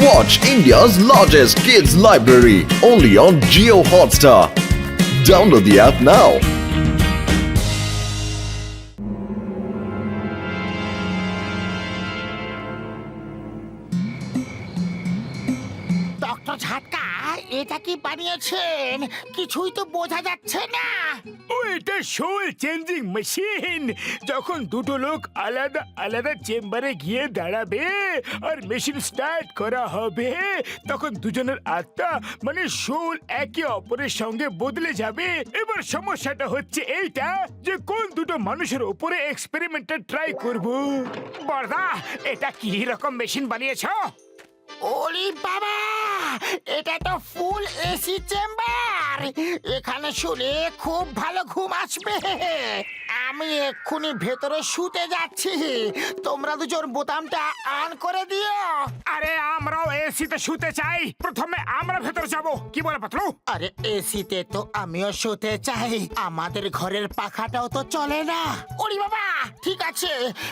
Watch India's largest kids library only on Jio Hotstar. Download the app now. Doctor Jhatka এটা কি বানিয়েছেন কিছুই তো বোঝা যাচ্ছে না। এটা সোল চেঞ্জিং মেশিন। যখন দুটো লোক আলাদা আলাদা চেম্বারে গিয়ে দাঁড়াবে আর মেশিন স্টার্ট করা হবে তখন দুজনের আত্মা মানে সোল একে অপরের সঙ্গে বদলে যাবে। এবার সমস্যাটা হচ্ছে এইটা যে কোন দুটো মানুষের উপরে এক্সপেরিমেন্টটা ট্রাই করব। বড়দা এটা কি রকম মেশিন বানিয়েছো? ওরে বাবা, এটা তো ফুল এসি চেম্বার। এখানে শুলে খুব ভালো ঘুম আসবে। আমি এক্ষুনি ভেতরে শুতে যাচ্ছি, তোমরা দুজন বোতামটা অন করে দিও। আরে আমরাও এসিতে শুতে চাই, প্রথমে আমরা ভেতরে যাব। কি বলে পাতলু? আরে এসিতে তো আমিও শুতে চাই, আমাদের ঘরের পাখাটাও তো চলে না। ওরে বাবা, ঠিক আছে,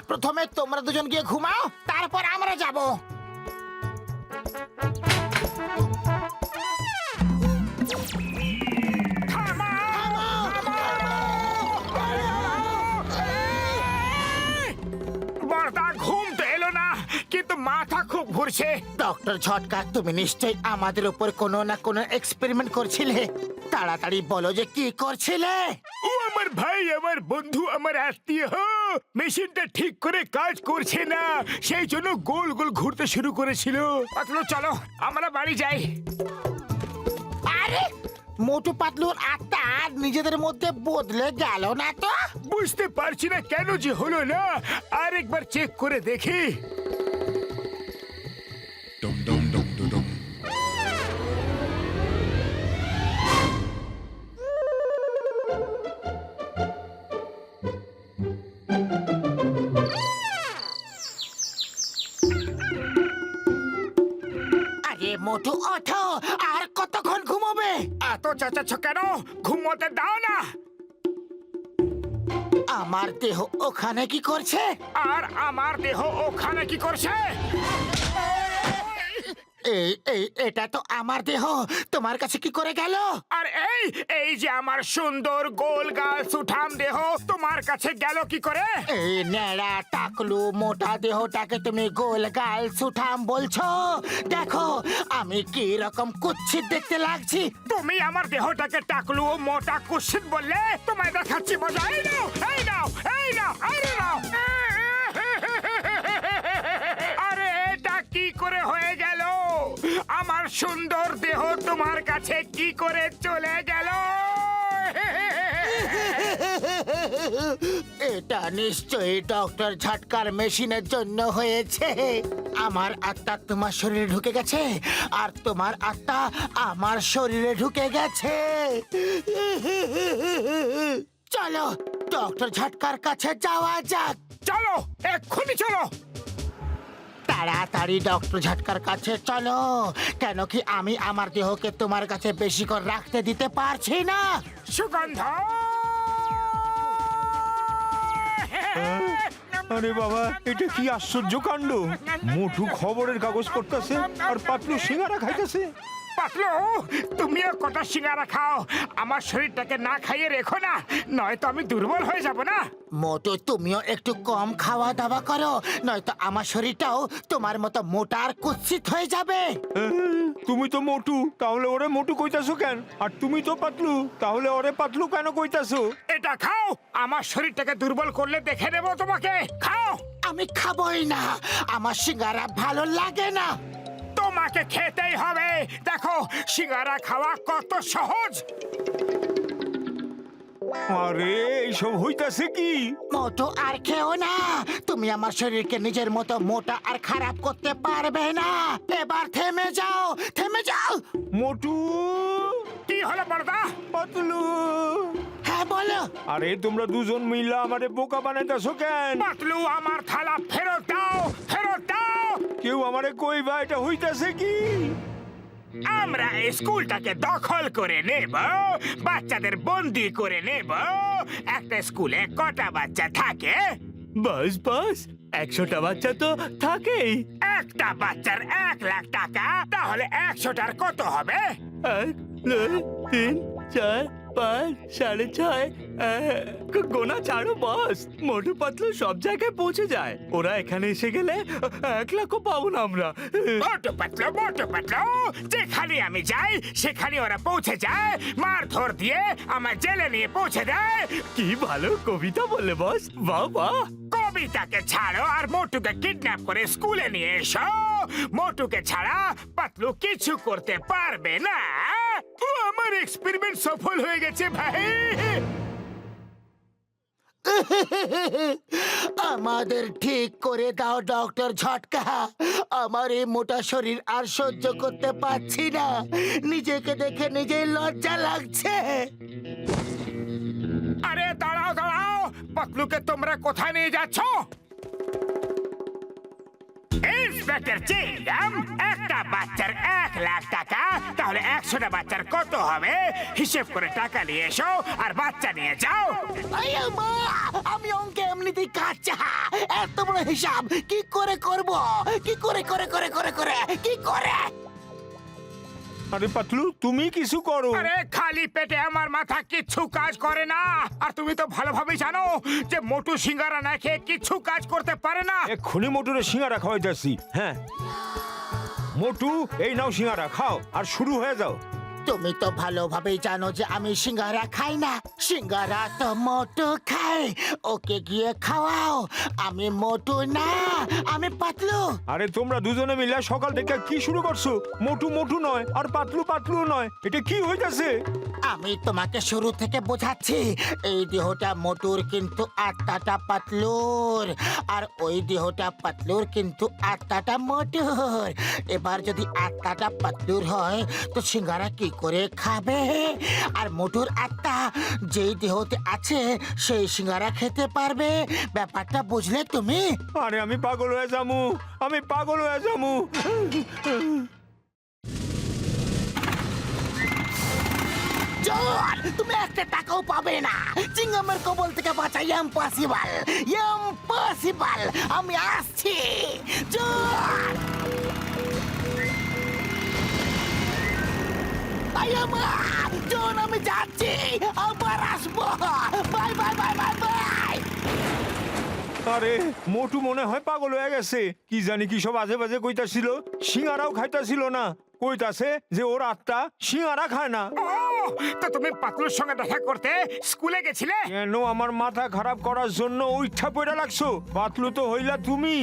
প্রথমে তোমরা দুজন গিয়ে ঘুমাও, তারপর আমরা যাব। বড়দা ঘুম তো এলো না, কিন্তু মাথা খুব ঘুরছে। ডক্টর ঝটকা, তুমি নিশ্চয়ই আমাদের উপর কোনো না কোনো এক্সপেরিমেন্ট করছিলে। তাড়াতাড়ি বলো যে কি করছিলে। ও আমার ভাই, আমার বন্ধু, আমার আত্মীয়। মেশিনটা ঠিক করে কাজ করছে না, সেই জন্য গোল গোল ঘুরতে শুরু করেছিল। পাতলু চলো আমরা বাড়ি যাই। আরে মোটু পাতলুর আত্মা নিজেদের মধ্যে বদলে গেল না তো? বুঝতে পারছি না কেন যে হলো না, আর একবার চেক করে দেখি। আরে মোটু ওঠো, আর কতক্ষণ ঘুমোবে? এত চেঁচাচ্ছ কেন? ঘুমোতে দাও না। আমার দেহ ওখানে কি করছে? আর আমার দেহ ওখানে কি করছে? এই এই এটা তো আমার দেহ, তোমার কাছে কি করে গেল? আর এই এই যে আমার সুন্দর গোল গাল সুঠাম দেহ তোমার কাছে গেল কি করে? এই ন্যাড়া টাকলু মোটা দেহটাকে তুমি গোল গাল সুঠাম বলছো? দেখো আমি কি রকম কুৎসিত দেখতে লাগছি। তুমি আমার দেহটাকে টাকলু ও মোটা কুৎসিত বললে? তোমায় দেখাচ্ছি মজা। এই নাও, এই নাও, এই নাও, আরে নাও। আরে এটা কি করে হয়ে গেল? আমার সুন্দর দেহ তোমার কাছে কি করে চলে গেল? এটা নিশ্চয়ই ডক্টর ঝটকার মেশিনের জন্য হয়েছে। আমার আত্মা তোমার শরীরে ঢুকে গেছে, আর তোমার আত্মা আমার শরীরে ঢুকে গেছে। চলো ডক্টর ঝটকার কাছে যাওয়া যাক। চলো এক্ষুনি চলো। তাড়াতাড়ি ডক্টর ঝটকার কাছে চলো, কেন কি আমি আমার দেহকে তোমার কাছে বেশি করে রাখতে দিতে পারছি না। সুগন্ধ। আরে বাবা, এটা কি আশ্চর্য কাণ্ড! মোটু খবরের কাগজ পড়তেছে আর পাতলু সিঙ্গারা খাইতেছে। পাতলু তুমিও কটা সিঙ্গারা খাও, আমার শরীরটাকে না খাইয়ে রেখো না, নয়তো আমি দুর্বল হয়ে যাব না। মোটু তুমিও একটু কম খাওয়া দাওয়া করো, নয়তো আমার শরীরটাও তোমার মতো মোটা আর কুৎসিত হয়ে যাবে। তুমি তো মোটু, তাহলে ওরে মোটু কইতাছো কেন? আর তুমি তো পাতলু, তাহলে ওরে পাতলু কেন কইতাছো? এটা খাও, আমার শরীরটাকে দুর্বল করলে দেখে নেবো তোমাকে। খাও। আমি খাবই না, আমার সিঙ্গারা ভালো লাগে না। তোমাকে খেতেই হবে। দেখো সিঙ্গারা খাওয়া কত সহজ। আরে এইসব হইতাছে কি? মোটু আর খেও না, তুমি আমার শরীরকে নিজের মতো মোটা আর খারাপ করতে পারবে না। এবার থেমে যাও, থেমে যাও। মোটু, কি হলো বড়দা? পাতলু, হ্যাঁ বলো। আরে তোমরা দুজন মিলা আমারে বোকা বানাইতাছো কেন? পাতলু আমার থালা ফেরত দাও, ফেরত দাও। কেউ আমারে কইবা এটা হইতাছে কি? আমরা স্কুলটাকে দখল করে নেব, বাচ্চাদের বন্দি করে নেব। একটা স্কুলে কটা বাচ্চা থাকে? বাস বাস 100টা বাচ্চা তো থাকেই। একটা বাচ্চার 1,00,000 টাকা, তাহলে 100টার কত হবে? 1, 2, 3, 4, 5, 6.5। গোনা ছাড়ো বস, মোটু পাতলু সব জায়গায় পৌঁছে যায়। ওরা এখানে এসে গেলে 1,00,000ও পাবো না আমরা। মোটু পাতলু যেখানে আমি যাই সেখানে ওরা পৌঁছে যায়, মারধর দিয়ে আমার জেলে নিয়ে পৌঁছে দেয়। কি ভালো কবিতা বললে বস, বাহ বাহ। কবিতাকে ছাড়ো আর মোটুকে কিডন্যাপ করে স্কুলে নিয়ে এসো। মোটুকে ছাড়া পাতলু কিছু করতে পারবে না। আমার এক্সপেরিমেন্ট সফল হয়ে গেছে ভাই। আমাদের ঠিক করে দাও ডক্টর ঝটকা, আমার এই মোটা শরীর আর সহ্য করতে পারছি না, নিজেকে দেখে নিজেই লজ্জা লাগছে। আরে দাঁড়াও দাঁড়াও, পাতলুকে তোমরা কোথায় নিয়ে যাচ্ছ? ইন্সপেক্টর চিংগাম, একটা বাচ্চার 1,00,000 টাকা, তাহলে 100টা বাচ্চার কত হবে? হিসেব করে টাকা নিয়ে এসো আর বাচ্চা নিয়ে যাও। আইয়া মা, আমি অঙ্কে এমনিতেই কাঁচা, এত বড় হিসাব কি করে করব? কি করে কি করে? আরে পাতলু, তুমি কিছু করো। আরে খালি পেটে আমার মাথা কিচ্ছু কাজ করে না। আর তুমি তো ভালোভাবে জানো যে মোটু সিঙ্গারা না খেয়ে কিচ্ছু কাজ করতে পারে না। এক্ষুনি মোটুরে সিঙ্গারা খাওয়াইতেছি। হ্যাঁ মোটু, এই নাও সিঙ্গারা, খাও আর শুরু হয়ে যাও। তুমি তো ভালোভাবেই জানো যে আমি সিঙ্গারা খাই না, সিঙ্গারা তো মোটু খায়, ওকে গিয়ে খাওয়াও। আমি মোটু না, আমি পাতলু। আরে তোমরা দুজনে মিলে সকাল থেকে কি শুরু করছো? মোটু মোটু নয় আর পাতলু পাতলু নয়, এটা কি হইতাছে? আমি তোমাকে শুরু থেকে বোঝাচ্ছি, এই দেহটা মোটুর কিন্তু আত্মাটা পাতলুর, আর ওই দেহটা পাতলুর কিন্তু আত্মাটা মোটুর। এবার যদি আত্মাটা পাতলুর হয় তো সিঙ্গারা কি করে খাবে? আর মোটুর আত্মা যেই দেহতে আছে সেই সিঙ্গারা খেতে পারবে। ব্যাপারটা বুঝলে তুমি? আরে আমি পাগল হয়ে যামু, আমি পাগল হয়ে যামু। জল, তুমি একটা টাকাও পাবে না। চিংগামের কবল থেকে বাঁচা ইম্পসিবল, ইম্পসিবল। আমি আসছি। জল, আয়ামা, জন, আমি যাচ্ছি, আবার আসবো। Bye bye bye bye bye. আরে মোটু মনে হয় পাগল হয়ে গেছে, কি জানি কি সব আজে বাজে কইতাছিল। সিঙ্গারাও খাইতাছিল না, কইতাছে যে ওর আত্মা সিঙ্গারা খায় না। তো তুমি পাতলুর সঙ্গে দেখা করতে স্কুলে গেছিলে? কেন আমার মাথা খারাপ করার জন্য উইঠা পড়া লাগছো? পাতলু তো হইলা তুমি,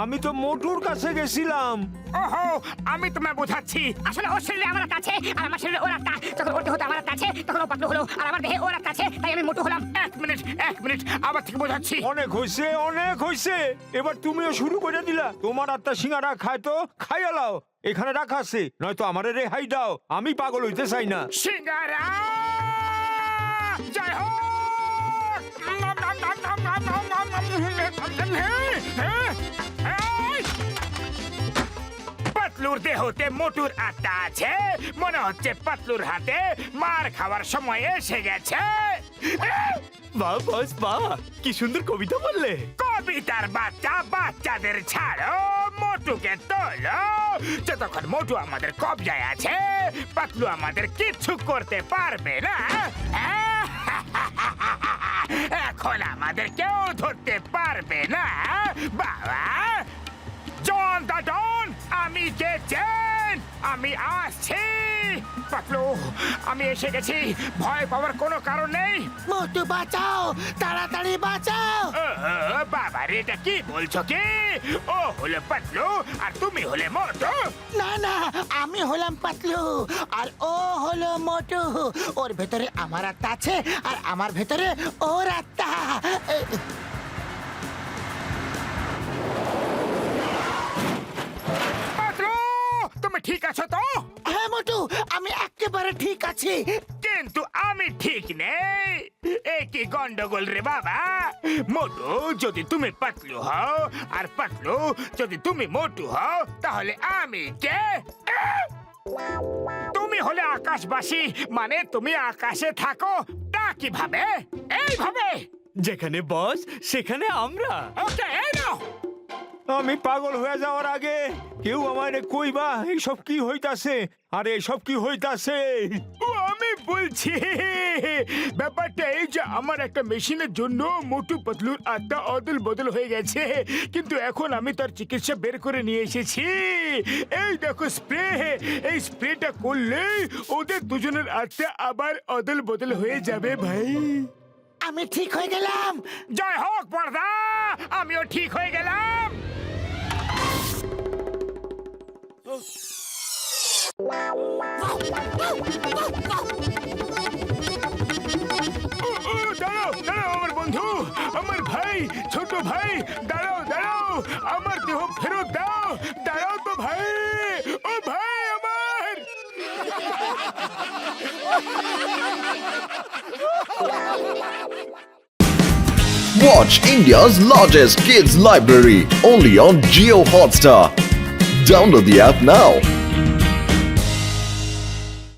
আমি তো মোটুর কাছে গেছিলাম। ওহো, আমি তোমায় বোঝাচ্ছি। আসলে ওর শরীরে আমার আত্মা আছে আর আমার শরীরে ওর আত্মা। যখন ওর দেহতে আমার আত্মা আছে তখন ও পাতলু হলো, আর আমার দেহে ওর আত্মা আছে তাই আমি মোটু হলাম। এক মিনিট, আবার থেকে বোঝাচ্ছি। অনেক হইছে, অনেক হইছে, এবার তুমিও শুরু করে দিলা। তোমার আত্মা সিঙ্গারা খায় তো খাইয়া লাও, এখানে রাখা আছে, নয়তো আমারে রেহাই দাও, আমি পাগল হইতে চাই না। সিঙ্গারা জয় হোক। পাতলুর দেহতে মোটুর আত্মা আছে, মনে হচ্ছে পাতলুর হাতে মার খাওয়ার সময় এসে গেছে। বাহ বস বাহ, কি সুন্দর কবিতা বললে। কবিতার বাচ্চাদের ছাড়ো, মোটুকে তোলো। যতক্ষণ মোটু আমাদের কবজায় আছে পাতলু আমাদের কিচ্ছু করতে পারবে না। এখন আমাদের কেউ ধরতে পারবে না। বাবা জন দা ডন, আমি গেছেন, আমি আসছি। পাতলু, আমি এসে গেছি, ভয় পাওয়ার কোনো কারণ নেই। মোটু বাঁচাও, তাড়াতাড়ি বাঁচাও। বাবা রে, এটা কি বলছো কি? ও হলো পাতলু আর তুমি হলে মোটু? না না, আমি হলাম পাতলু আর ও হলো মোটু। ওর ভেতরে আমার আত্মা আছে আর আমার ভেতরে ওর আত্মা। পাতলু, তুমি ঠিক আছো তো? হ্যাঁ মোটু, আমি একেবারে ঠিক আছি। কিন্তু আমি ঠিক নেই। এ কি গন্ডগোল রে বাবা। মোটু যদি তুমি পাতলু হও আর পাতলু যদি তুমি মোটু হও, তাহলে আমি কে? তুমি হলে আকাশবাসী, মানে তুমি আকাশে থাকো। তা কিভাবে? এইভাবে। যেখানে বস সেখানে আমরা। ওকে, এই নাও। আমি পাগল হয়ে যাওয়ার আগে কেউ আমারে কইবা এইসব কি হইতাছে, আরে এসব কি হইতাছে? ও আমি বলছি ব্যাপারটা এই যে আমার একটা মেশিনের জন্য মোটু পাতলুর আত্মা অদল বদল হয়ে গেছে, কিন্তু এখন আমি তার চিকিৎসা বের করে নিয়ে এসেছি। এই দেখো স্প্রে, এই স্প্রেটা করলে ওদের দুজনের আত্মা আবার অদল বদল হয়ে যাবে ভাই। আমি ঠিক হয়ে গেলাম। জয় হোক পর্দা, আমিও ঠিক হয়ে গেলাম। দাঁড়াও দাঁড়াও আমার বন্ধু, আমার ভাই, ছোট ভাই, দাঁড়াও দাঁড়াও, আমার দেহ ফেরত দাও। দাঁড়াও তো ভাই, ও ভাই আমার। Watch India's largest kids library only on Geo Hotstar. Download the app now.